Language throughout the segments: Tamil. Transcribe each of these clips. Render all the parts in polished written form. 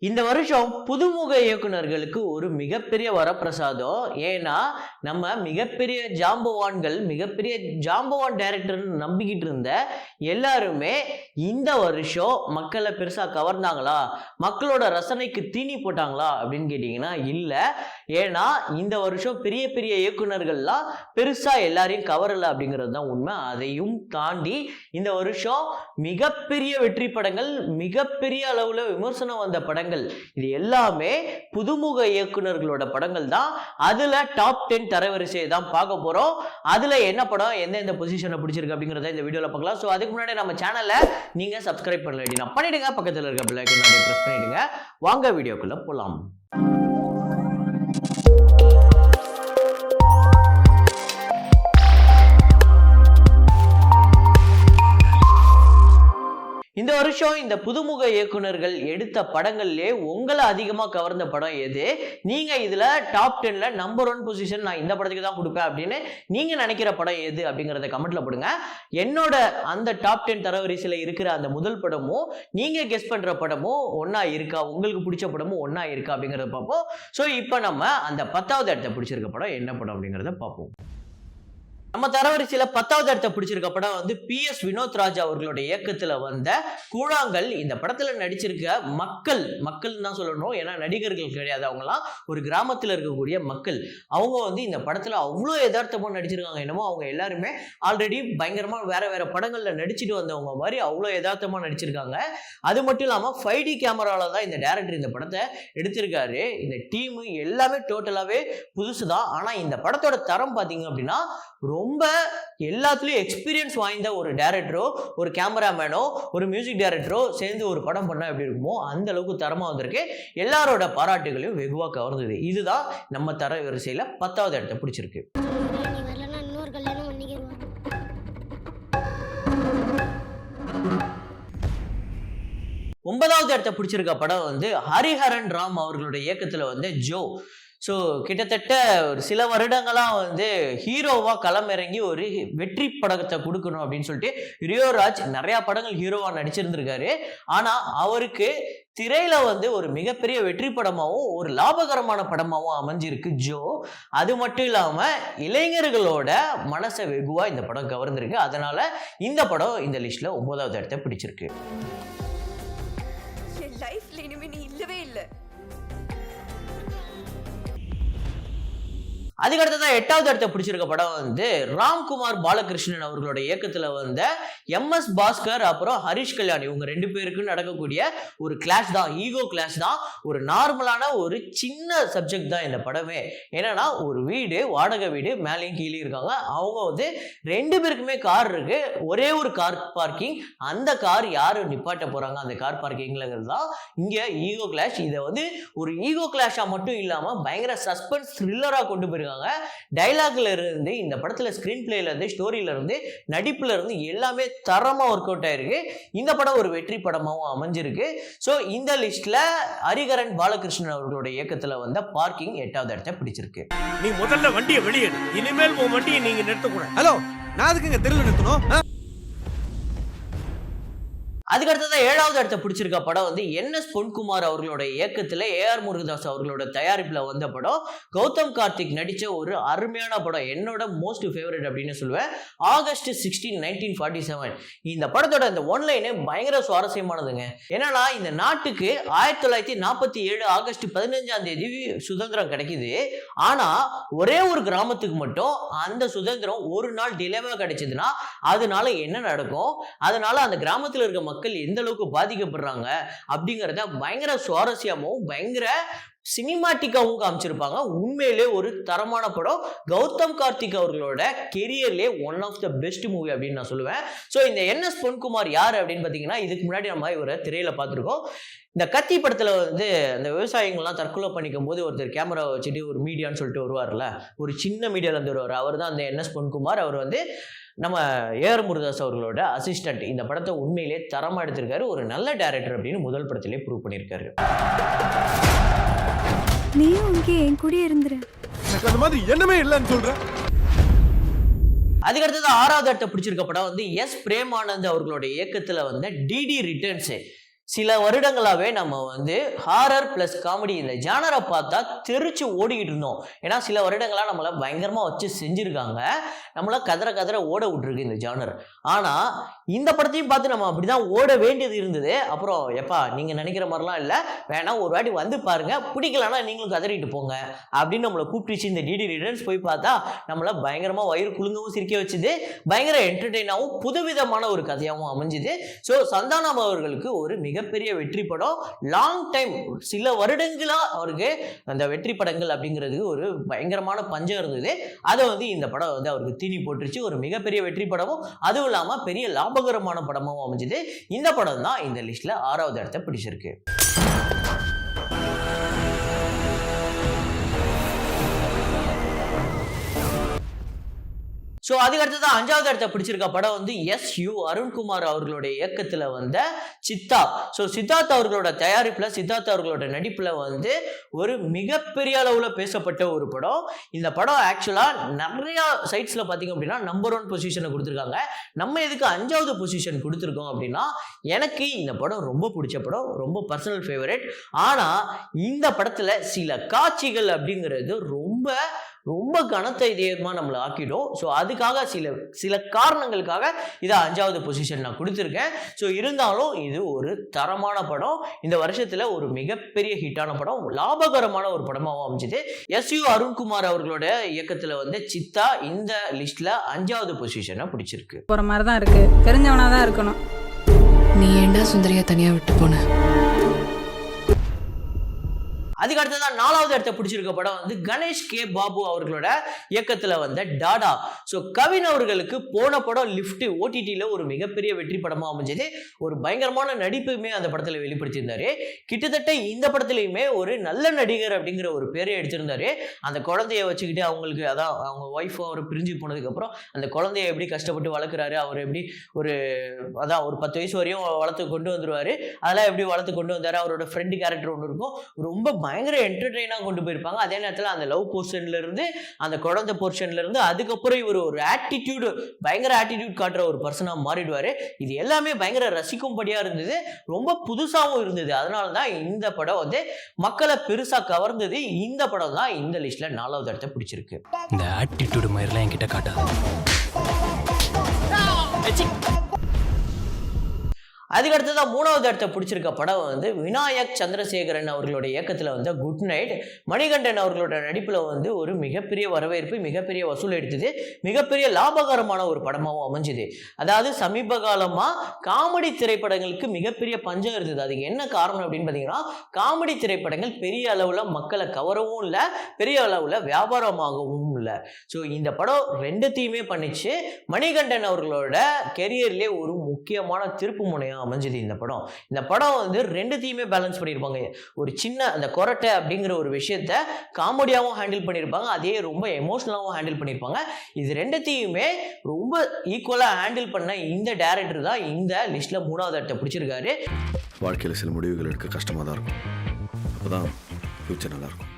இந்த வருஷம் புதுமுக இயக்குனர்களுக்கு ஒரு மிகப்பெரிய வரப்பிரசாதம். ஏன்னா நம்ம மிகப்பெரிய ஜாம்பவான் டைரக்டர்னு நம்பிக்கிட்டு இருந்த எல்லாருமே இந்த வருஷம் மக்களை பெருசா கவர்ந்தாங்களா, மக்களோட ரசனைக்கு தீனி போட்டாங்களா அப்படின்னு கேட்டீங்கன்னா இல்ல. ஏன்னா இந்த வருஷம் பெரிய பெரிய இயக்குனர்கள்லாம் பெருசா எல்லாரையும் கவரல அப்படிங்கிறது தான் உண்மை. அதையும் தாண்டி இந்த வருஷம் மிகப்பெரிய வெற்றி படங்கள், மிகப்பெரிய அளவுல விமர்சனம் வந்த படங்கள், இது எல்லாமே புதுமுக இயக்குனர்களோட படங்கள் தான். அதுல டாப் 10 தரவரிசையை தான் பார்க்க போறோம். அதுல என்ன படம் எந்த பொசிஷனை பிடிச்சிருக்கு அப்படிங்கறத இந்த வீடியோல பார்க்கலாம். சோ அதுக்கு முன்னாடி நம்ம சேனலை நீங்க சப்ஸ்கிரைப் பண்ணல பண்ணிடுங்க, பக்கத்துல இருக்க பெல் ஐகானை பிரஸ் பண்ணிடுங்க. வாங்க வீடியோக்குள்ள போலாம். இந்த வருஷம் இந்த புதுமுக இயக்குனர்கள் எடுத்த படங்கள்லயே உங்களை அதிகமா கவர்ந்த படம் எது? நீங்க இதுல டாப் 10ல நம்பர் 1 பொசிஷன் நான் இந்த படத்துக்கு தான் கொடுப்பேன் அப்படின்னு நீங்க நினைக்கிற படம் எது அப்படிங்கறத கமெண்ட்ல போடுங்க. என்னோட அந்த டாப் 10 தரவரிசையில இருக்கிற அந்த முதல் படமும் நீங்க கெஸ் பண்ற படமும் ஒன்னா இருக்கா, உங்களுக்கு பிடிச்ச படமும் ஒன்னா இருக்கா அப்படிங்கறத பார்ப்போம். சோ இப்போ நம்ம அந்த 10வது இடத்தை பிடிச்சிருக்க படம் என்ன படம் அப்படிங்கறத பார்ப்போம். நம்ம தரவரிசையில 10வது இடத்தை பிடிச்சிருக்க படம் PS வினோத் ராஜ் அவர்களுடைய இயக்கத்துல வந்த கூழாங்கல். இந்த படத்துல நடிச்சிருக்க மக்கள் தான் சொல்லணும், ஏன்னா நடிகர்கள் கிடையாது, அவங்கலாம் ஒரு கிராமத்துல இருக்கக்கூடிய மக்கள். அவங்க இந்த படத்துல அவ்வளோ யதார்த்தமா நடிச்சிருக்காங்க. என்னமோ அவங்க எல்லாருமே ஆல்ரெடி பயங்கரமா வேற படங்கள்ல நடிச்சுட்டு வந்தவங்க மாதிரி அவ்வளோ யதார்த்தமா நடிச்சிருக்காங்க. அது மட்டும் இல்லாம 5D கேமரால தான் இந்த டைரக்டர் இந்த படத்தை எடுத்திருக்காரு. இந்த டீம் எல்லாமே டோட்டலாவே புதுசுதான். ஆனா இந்த படத்தோட தரம் பாத்தீங்க அப்படின்னா ரொம்ப எல்லாத்துலயும் எக்ஸ்பீரியன்ஸ் வாய்ந்த ஒரு டைரக்டரோ, ஒரு கேமராமேனோ, ஒரு மியூசிக் டைரக்டரோ சேர்ந்து ஒரு படம் பண்ணா எப்படி இருக்குமோ அந்த அளவுக்கு தரமா வந்திருக்கு. எல்லாரோட பாராட்டுகளையும் வெகுவா கவர்ந்தது. இதுதான் நம்ம தர வரிசையில 10வது இடத்தை பிடிச்சிருக்கு. 9வது இடத்தை பிடிச்சிருக்க படம் ஹரிஹரன் ராம் அவர்களுடைய இயக்கத்துல ஜோ. ஸோ கிட்டத்தட்ட ஒரு சில வருடங்களாக ஹீரோவா களம் இறங்கி ஒரு வெற்றி படத்தை கொடுக்கணும் அப்படின்னு சொல்லிட்டு ரியோராஜ் நிறைய படங்கள் ஹீரோவா நடிச்சிருந்திருக்காரு. ஆனா அவருக்கு திரையில ஒரு மிகப்பெரிய வெற்றி படமாகவும் ஒரு லாபகரமான படமாகவும் அமைஞ்சிருக்கு ஜோ. அது மட்டும் இல்லாம இளைஞர்களோட மனசை வெகுவா இந்த படம் கவர்ந்திருக்கு. அதனால இந்த படம் இந்த லிஸ்ட்ல 9வது இடத்தை பிடிச்சிருக்கு. லைஃப்ல இனிமே நீ இல்லவே இல்ல. அதுக்கடுத்ததான் 8வது இடத்தை பிடிச்சிருக்க படம் ராம்குமார் பாலகிருஷ்ணன் அவர்களோட இயக்கத்துல MS பாஸ்கர் அப்புறம் ஹரிஷ் கல்யாண் இவங்க 2 பேருக்கும் நடக்கக்கூடிய ஒரு கிளாஷ் தான், ஈகோ கிளாஷ் தான். ஒரு நார்மலான ஒரு சின்ன சப்ஜெக்ட் தான் இந்த படமே. என்னன்னா ஒரு வீடு, வாடகை வீடு, மேலேயும் கீழே இருக்காங்க. அவங்க 2 பேருக்குமே கார் இருக்கு, ஒரே ஒரு கார் பார்க்கிங். அந்த கார் யாரு நிப்பாட்ட போறாங்க அந்த கார் பார்க்கிங்லங்கிறது தான் இங்க ஈகோ கிளாஷ். இதை ஒரு ஈகோ கிளாஷா மட்டும் இல்லாம பயங்கர சஸ்பென்ஸ் த்ரில்லரா கொண்டு போயிருக்காங்க. டைலாக்ல இருந்து இந்த படத்துல ஸ்கிரீன் பிளேல இருந்து ஸ்டோரியில இருந்து நடிப்புல இருந்து எல்லாமே தரமா ஒர்க் அவுட் ஆயிருக்கு. இந்த படம் ஒரு வெற்றி படமாவும் அமைஞ்சிருக்கு. சோ இந்த லிஸ்ட்ல ஹரிஹரன் பாலகிருஷ்ணன் அவர்களுடைய இயக்கத்துல பார்க்கிங் 8வது இடத்தை பிடிச்சிருக்கு. நீ முதல்ல வண்டியை வெளியேடு, இனிமேல் உன் வண்டியை நீங்க நிறுத்தக்கூடாது. ஹலோ, நான் அதுக்கு தெருவில் நிறுத்தணும். அதுக்கடுத்ததான் 7வது இடத்தை பிடிச்சிருக்க படம் NS பொன்குமார் அவர்களோட இயக்கத்துல AR முருகதாஸ் அவர்களோட தயாரிப்புல வந்த படம். கௌதம் கார்த்திக் நடிச்ச ஒரு அருமையான படம், என்னோட மோஸ்ட் ஃபேவரட் அப்படின்னு சொல்லுவேன். ஆகஸ்ட் 16, 1947 இந்த படத்தோட இந்த ஒன்லைனே பயங்கர சுவாரஸ்யமானதுங்க. என்னன்னா இந்த நாட்டுக்கு 1947 ஆகஸ்ட் 15ஆம் தேதி சுதந்திரம் கிடைக்குது. ஆனா ஒரே ஒரு கிராமத்துக்கு மட்டும் அந்த சுதந்திரம் ஒரு நாள் டிலேவா கிடைச்சதுன்னா அதனால என்ன நடக்கும், அதனால அந்த கிராமத்துல இருக்க மக்கள் எந்த அளவுக்கு பாதிக்கப்படுறாங்க அப்படிங்கறத பயங்கர சுவாரஸ்யமாவும் பயங்கர சினிமாட்டிக்காவும் காமிச்சிருப்பாங்க. உண்மையிலே ஒரு தரமான படம். கௌதம் கார்த்திக் அவர்களோட கெரியர்லேயே one of the best movie அப்படின்னு நான் சொல்லுவேன். ஸோ இந்த NS பொன்குமார் யார் அப்படின்னு பார்த்தீங்கன்னா இதுக்கு முன்னாடி நம்ம இவரை திரையில பார்த்துருக்கோம். இந்த கத்தி படத்துல அந்த விவசாயிகள்லாம் தற்கொலை பண்ணிக்கும் போது ஒருத்தர் கேமரா வச்சுட்டு ஒரு மீடியான்னு சொல்லிட்டு வருவார்ல, ஒரு சின்ன மீடியால இருந்து வருவார். அவர் தான் அந்த NS பொன்குமார். அவர் நம்ம AR முருகதாஸ் அவர்களோட அசிஸ்டன்ட். இந்த படத்தை உண்மையிலே தரமா எடுத்திருக்காரு. ஒரு நல்ல டைரக்டர் அப்படின்னு முதல் படத்திலே ப்ரூவ் பண்ணியிருக்காரு. நீயும் இங்கே என் கூட இருந்துரு. எனக்கு அந்த மாதிரி என்னமே இல்லைன்னு சொல்றேன். அதுக்கடுத்தது 6வது இடத்தை பிடிச்சிருக்க படம் S பிரேமானந்த் அவர்களுடைய இயக்கத்துல DD ரிட்டர்ன்ஸ். சில வருடங்களாவே நம்ம வந்து ஹாரர் பிளஸ் காமெடி இந்த ஜானரை பார்த்தா தெரிச்சு ஓடிக்கிட்டு இருந்தோம். ஏன்னா சில வருடங்களா நம்மள பயங்கரமா வச்சு செஞ்சிருக்காங்க, நம்மள கதற ஓட விட்டுருக்கு இந்த ஜானர். ஆனா இந்த படத்தையும் பார்த்து நம்ம அப்படிதான் ஓட வேண்டியது இருந்தது. அப்புறம் எப்பா நீங்க நினைக்கிற மாதிரிலாம் இல்லை, வேணா ஒரு வாட்டி வந்து பாருங்க, பிடிக்கலன்னா நீங்களும் கதறிட்டு போங்க அப்படின்னு நம்மளை கூப்பிட்டுச்சு. இந்த டிடி ரிட்டர்ன்ஸ் போய் பார்த்தா நம்மள பயங்கரமா வயிறு குலுங்கவும் சிரிக்க வச்சுது, பயங்கர என்டர்டெயினாகவும் புதுவிதமான ஒரு கதையாகவும் அமைஞ்சுது. ஸோ சந்தானம் அவர்களுக்கு ஒரு மிகப்பெரிய வெற்றி படம். லாங் டைம் சில வருடங்களா அவருக்கு அந்த வெற்றி படங்கள் அப்படிங்கிறது ஒரு பயங்கரமான பஞ்சம் இருந்தது. அதை வந்து இந்த படம் வந்து அவருக்கு தீனி போட்டுருச்சு. ஒரு மிகப்பெரிய வெற்றி படமும் அதுவும் இல்லாம பெரிய லாபகரமான படமாகவும் அமைஞ்சது. இந்த படம் தான் இந்த லிஸ்ட்ல 6வது இடத்தை பிடிச்சிருக்கு. ஸோ அதுக்கடுத்து 5வது இடத்தை பிடிச்சிருக்க படம் வந்து எஸ்.யு. அருண்குமார் அவர்களுடைய இயக்கத்தில் வந்த சித்தா. ஸோ சித்தார்த் அவர்களோட தயாரிப்பில், சித்தார்த் அவர்களோட நடிப்பில் வந்து ஒரு மிகப்பெரிய அளவில் பேசப்பட்ட ஒரு படம். இந்த படம் ஆக்சுவலாக நிறையா சைட்ஸில் பார்த்தீங்க அப்படின்னா நம்பர் 1 பொசிஷனை கொடுத்துருக்காங்க. நம்ம எதுக்கு 5வது பொசிஷன் கொடுத்துருக்கோம் அப்படின்னா, எனக்கு இந்த படம் ரொம்ப பிடிச்ச படம், ரொம்ப பர்சனல் ஃபேவரட். ஆனால் இந்த படத்தில் சில காட்சிகள் அப்படிங்கிறது ரொம்ப கனத்த இதயமாக நம்மளை ஆக்கிடும். ஸோ அதுக்காக சில காரணங்களுக்காக இதை 5வது பொசிஷன் நான் கொடுத்துருக்கேன். ஸோ இருந்தாலும் இது ஒரு தரமான படம், இந்த வருஷத்தில் ஒரு மிகப்பெரிய ஹிட்டான படம், லாபகரமான ஒரு படமாகவும் அமைஞ்சது. எஸ்.யு. அருண்குமார் அவர்களோட இயக்கத்தில் வந்து சித்தா இந்த லிஸ்ட்ல 5வது பொசிஷனை பிடிச்சிருக்கு. போற மாதிரி தான் இருக்கு, தெரிஞ்சவனா தான் இருக்கணும். நீ ஏண்டா சுந்தரியா தனியா விட்டு போன? அதுக்கு அடுத்ததான் 4வது இடத்தை பிடிச்சிருக்க படம் வந்து கணேஷ் கே பாபு அவர்களோட இயக்கத்தில் வந்த டாடா. ஸோ கவின் அவர்களுக்கு போன படம் லிஃப்ட் ஓடிடியில் ஒரு மிகப்பெரிய வெற்றி படமாக அமைஞ்சது. ஒரு பயங்கரமான நடிப்புமே அந்த படத்தில் வெளிப்படுத்தியிருந்தாரு. கிட்டத்தட்ட இந்த படத்துலையுமே ஒரு நல்ல நடிகர் அப்படிங்கிற ஒரு பேரை எடுத்திருந்தாரு. அந்த குழந்தைய வச்சுக்கிட்டு அவங்களுக்கு அதான் அவங்க ஒய்ஃப் அவர் பிரிஞ்சு போனதுக்கப்புறம் அந்த குழந்தைய எப்படி கஷ்டப்பட்டு வளர்க்குறாரு, அவர் எப்படி ஒரு 10 வயசு வரையும் வளர்த்து கொண்டு வந்துருவாரு, அதெல்லாம் எப்படி வளர்த்து கொண்டு வந்தாரு. அவரோட ஃப்ரெண்டு கேரக்டர் ஒன்று இருக்கும், ரொம்ப பயங்கர என்டர்டெயினாக கொண்டு போயிருப்பாங்க. அதே நேரத்தில் அந்த லவ் போர்ஷன்ல இருந்து அந்த குழந்தை போர்ஷன்ல இருந்து அதுக்கப்புறம் இவர் ஒரு பயங்கர ஆட்டிடியூட் காட்டுற ஒரு பர்சனாக மாறிடுவாரு. இது எல்லாமே பயங்கர ரசிக்கும்படியா இருந்தது, ரொம்ப புதுசாகவும் இருந்தது. அதனால தான் இந்த படம் வந்து மக்களை பெருசா கவர்ந்தது. இந்த படம் தான் இந்த லிஸ்ட்ல 4வது இடத்தை பிடிச்சிருக்கு. இந்த ஆட்டிடியூட் மாதிரிலாம் என்கிட்ட காட்டாது. அதுக்கடுத்ததான் 3வது இடத்தை பிடிச்சிருக்க படம் வந்து விநாயக் சந்திரசேகரன் அவர்களுடைய இயக்கத்தில் வந்து குட் நைட். மணிகண்டன் அவர்களோட நடிப்பில் வந்து ஒரு மிகப்பெரிய வரவேற்பு, மிகப்பெரிய வசூல் எடுத்தது, மிகப்பெரிய லாபகரமான ஒரு படமாகவும் அமைஞ்சுது. அதாவது சமீப காலமாக காமெடி திரைப்படங்களுக்கு மிகப்பெரிய பஞ்சம் இருந்தது. அதுக்கு என்ன காரணம் அப்படின்னு பார்த்தீங்கன்னா, காமெடி திரைப்படங்கள் பெரிய அளவில் மக்களை கவரவும் இல்லை, பெரிய அளவில் வியாபாரமாகவும் இல்லை. ஸோ இந்த படம் ரெண்டுத்தையுமே பண்ணிச்சு. மணிகண்டன் அவர்களோட கெரியர்லேயே ஒரு முக்கியமான திருப்பு முனையாக அமைஞ்சது இந்த படம் வந்து ரெண்டுத்தையுமே பேலன்ஸ் பண்ணியிருப்பாங்க. ஒரு சின்ன அந்த கொரட்டை அப்படிங்கிற ஒரு விஷயத்த காமெடியாகவும் ஹேண்டில் பண்ணியிருப்பாங்க, அதே ரொம்ப எமோஷனலாகவும் ஹேண்டில் பண்ணியிருப்பாங்க. இது ரெண்டுத்தையுமே ரொம்ப ஈக்குவலாக ஹேண்டில் பண்ண இந்த டைரக்டர் தான் இந்த லிஸ்ட்ல 3வது இடத்தை பிடிச்சிருக்காரு. வாழ்க்கையில் சில முடிவுகள் எடுக்க கஷ்டமாக தான் இருக்கும், அப்போதான் ஃபியூச்சர் நல்லா இருக்கும்.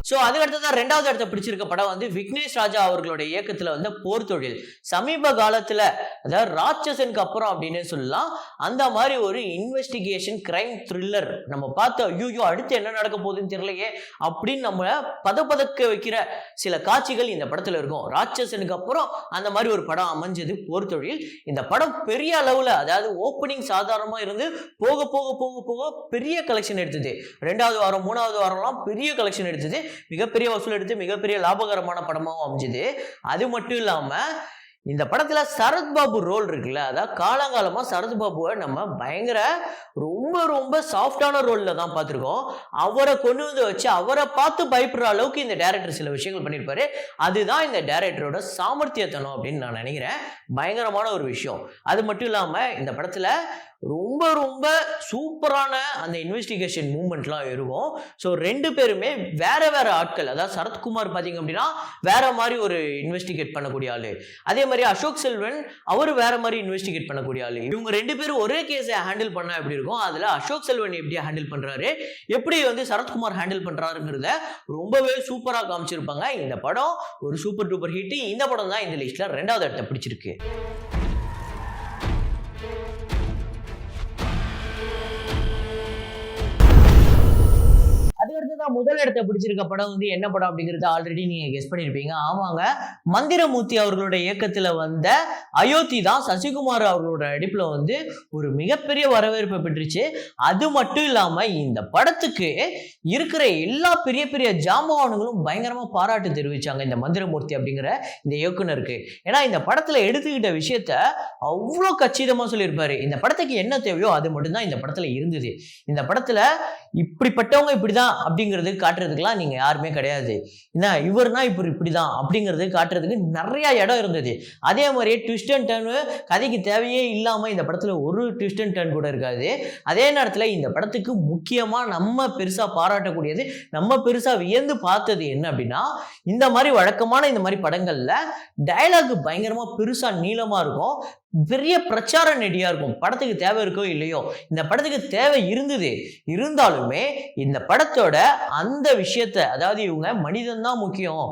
ஸோ அதுக்கடுத்ததான் 2வது இடத்தை பிடிச்சிருக்க படம் வந்து விக்னேஷ் ராஜா அவர்களுடைய இயக்கத்தில் வந்து போர் தொழில். சமீப காலத்தில் அதாவது ராட்சசனுக்கு அப்புறம் அப்படின்னு சொல்லலாம், அந்த மாதிரி ஒரு இன்வெஸ்டிகேஷன் கிரைம் த்ரில்லர் நம்ம பார்த்து ஐயோ அடுத்து என்ன நடக்க போகுதுன்னு தெரியலையே அப்படின்னு நம்ம பதக்க வைக்கிற சில காட்சிகள் இந்த படத்தில் இருக்கும். ராட்சசனுக்கு அப்புறம் அந்த மாதிரி ஒரு படம் அமைஞ்சது போர் தொழில். இந்த படம் பெரிய அளவில், அதாவது ஓப்பனிங் சாதாரணமாக இருந்து போக போக போக போக பெரிய கலெக்ஷன் எடுத்தது. 2வது வாரம் 3வது வாரம்லாம் பெரிய கலெக்ஷன் எடுத்தது, மிகப்பெரிய வசூல் எடுத்து மிகப்பெரிய லாபகரமான படமாகவும் அமைஞ்சது. அது மட்டும் இல்லாம இந்த படத்துல சரத்பாபு ரோல் இருக்குல்ல, அதாவது காலங்காலமா சரத்பாபுவை நம்ம பயங்கர ரொம்ப சாஃப்டான ரோல்ல தான் பார்த்துருக்கோம். அவரை கொண்டு வந்து வச்சு அவரை பார்த்து பயப்படுற அளவுக்கு இந்த டைரக்டர் சில விஷயங்கள் பண்ணியிருப்பாரு. அதுதான் இந்த டைரக்டரோட சாமர்த்தியத்தனம் அப்படின்னு நான் நினைக்கிறேன். பயங்கரமான ஒரு விஷயம். அது மட்டும் இல்லாம இந்த படத்துல ரொம்ப சூப்பரான அந்த இன்வெஸ்டிகேஷன் மூமெண்ட்லாம் இருக்கும். ஸோ 2 பேருமே வேற ஆட்கள். அதாவது சரத்குமார் பார்த்தீங்க அப்படின்னா வேற மாதிரி ஒரு இன்வெஸ்டிகேட் பண்ணக்கூடிய ஆளு, அதே மாதிரி அசோக் செல்வன் அவர் வேற மாதிரி இன்வெஸ்டிகேட் பண்ணக்கூடிய ஆளு. இவங்க 2 பேரும் ஒரே கேஸை ஹேண்டில் பண்ணா எப்படி இருக்கும், அதுல அசோக் செல்வன் எப்படி ஹேண்டில் பண்றாரு, எப்படி வந்து சரத்குமார் ஹேண்டில் பண்றாருங்கிறத ரொம்பவே சூப்பரா காமிச்சிருப்பாங்க. இந்த படம் ஒரு சூப்பர் டூப்பர் ஹிட். இந்த படம் தான் இந்த லிஸ்ட்ல 2வது இடத்தை பிடிச்சிருக்கு. அடுத்ததான் முதல் இடத்தை பிடிச்சிருக்க படம் வந்து என்ன படம் அப்படிங்கறது ஆல்ரெடி நீங்க கெஸ் பண்ணிருப்பீங்க. ஆமாங்க, மந்திரமூர்த்தி அவர்களோட இயக்கத்துல வந்த அயோத்தி தான் சசிகுமார் அவர்களோட நடிப்புல வந்து ஒரு மிகப்பெரிய வரவேற்பை பெற்றுச்சு. அது மட்டும் இல்லாம இந்த படத்துக்கு இருக்கிற எல்லா பெரிய பெரிய ஜாம்பவான்களும் பயங்கரமா பாராட்டு தெரிவிச்சாங்க இந்த மந்திரமூர்த்தி அப்படிங்கிற இந்த இயக்குனருக்கு. ஏன்னா இந்த படத்துல எடுத்துக்கிட்ட விஷயத்த அவ்வளோ கச்சிதமா சொல்லியிருப்பாரு. இந்த படத்துக்கு என்ன தேவையோ அது மட்டும்தான் இந்த படத்துல இருந்தது. இந்த படத்துல இப்படிப்பட்டவங்க இப்படிதான் அப்படிங்கிறது காட்டுறதுக்குலாம் நீங்க யாருமே கிடையாது. என்ன இவர்னா இப்படிதான் அப்படிங்கிறது காட்டுறதுக்கு நிறைய இடம் இருந்தது. அதே மாதிரியே ட்விஸ்ட் அண்ட் டர்னு கதைக்கு தேவையே இல்லாம இந்த படத்துல ஒரு ட்விஸ்ட் அண்ட் டர்ன் கூட இருக்காது. அதே நேரத்துல இந்த படத்துக்கு முக்கியமா நம்ம பெருசா பாராட்டக்கூடியது, நம்ம பெருசா வியந்து பார்த்தது என்ன அப்படின்னா, இந்த மாதிரி வழக்கமான இந்த மாதிரி படங்கள்ல டயலாக் பயங்கரமா பெருசா நீளமா இருக்கும், பெரிய பிரச்சார நெடியா இருக்கும். படத்துக்கு தேவை இருக்கோ இல்லையோ, இந்த படத்துக்கு தேவை இருந்தது. இருந்தாலுமே இந்த படத்தோட அந்த விஷயத்த, அதாவது இவங்க மனிதன் தான் முக்கியம்,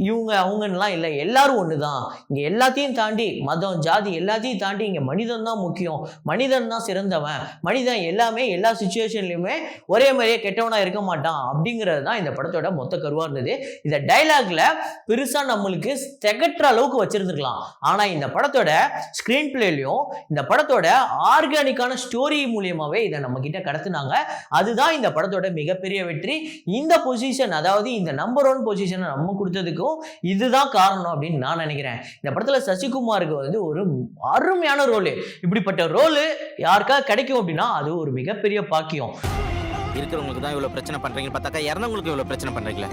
இவங்க அவங்கலாம் இல்லை, எல்லாரும் ஒண்ணுதான், இங்க எல்லாத்தையும் தாண்டி மதம் ஜாதி எல்லாத்தையும் தாண்டி இங்க மனிதன் தான் முக்கியம், மனிதன் தான் சிறந்தவன், மனிதன் எல்லாமே எல்லா சுச்சுவேஷன்லயுமே ஒரே மாதிரியே கெட்டவனா இருக்க மாட்டான் அப்படிங்கிறது தான் இந்த படத்தோட மொத்த கருவா இருந்தது. இந்த டைலாக்ல பெருசா நம்மளுக்கு திகட்டுற அளவுக்கு வச்சிருந்துருக்கலாம். ஆனா இந்த படத்தோட ஸ்கிரீன் பிளேலையும் இந்த படத்தோட ஆர்கானிக்கான ஸ்டோரி மூலியமாவே இதை நம்ம கிட்ட கடத்துனாங்க. அதுதான் இந்த படத்தோட மிகப்பெரிய வெற்றி. இந்த பொசிஷன், அதாவது இந்த நம்பர் 1 பொசிஷனை நம்ம கொடுத்ததுக்கும் இதுதான் காரணம் அப்படின்னு நான் நினைக்கிறேன். இந்த படத்துல சசிகுமாருக்கு வந்து ஒரு அருமையான ரோலு. இப்படிப்பட்ட ரோலு யாருக்கா கிடைக்கும் அப்படின்னா அது ஒரு மிகப்பெரிய பாக்கியம். இருக்கிறவங்களுக்கு தான் இவ்வளவு பிரச்சனை பண்றீங்கன்னு பார்த்தாக்கா இறந்தவங்களுக்கு இவ்வளவு பிரச்சனை பண்றீங்களா?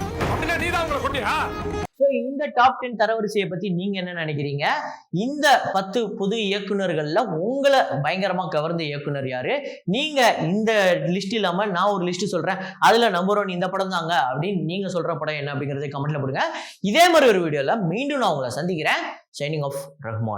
இந்த டாப் 10 தரவரிசையை பத்தி நீங்க என்ன நினைக்கிறீங்க? இந்த 10 புது இயக்குனர்கள்ல உங்களை பயங்கரமா கவர்ந்த இயக்குனர் யாரு? நீங்க இந்த லிஸ்ட் இல்லாம நான் ஒரு லிஸ்ட் சொல்றேன், அதுல நம்பர் 1 இந்த படம் தாங்க அப்படின்னு நீங்க சொல்ற படம் என்ன அப்படிங்கறத கமெண்ட்ல போடுங்க. இதே மாதிரி ஒரு வீடியோல மீண்டும் நான் உங்களை சந்திக்கிறேன். Signing off Rahman.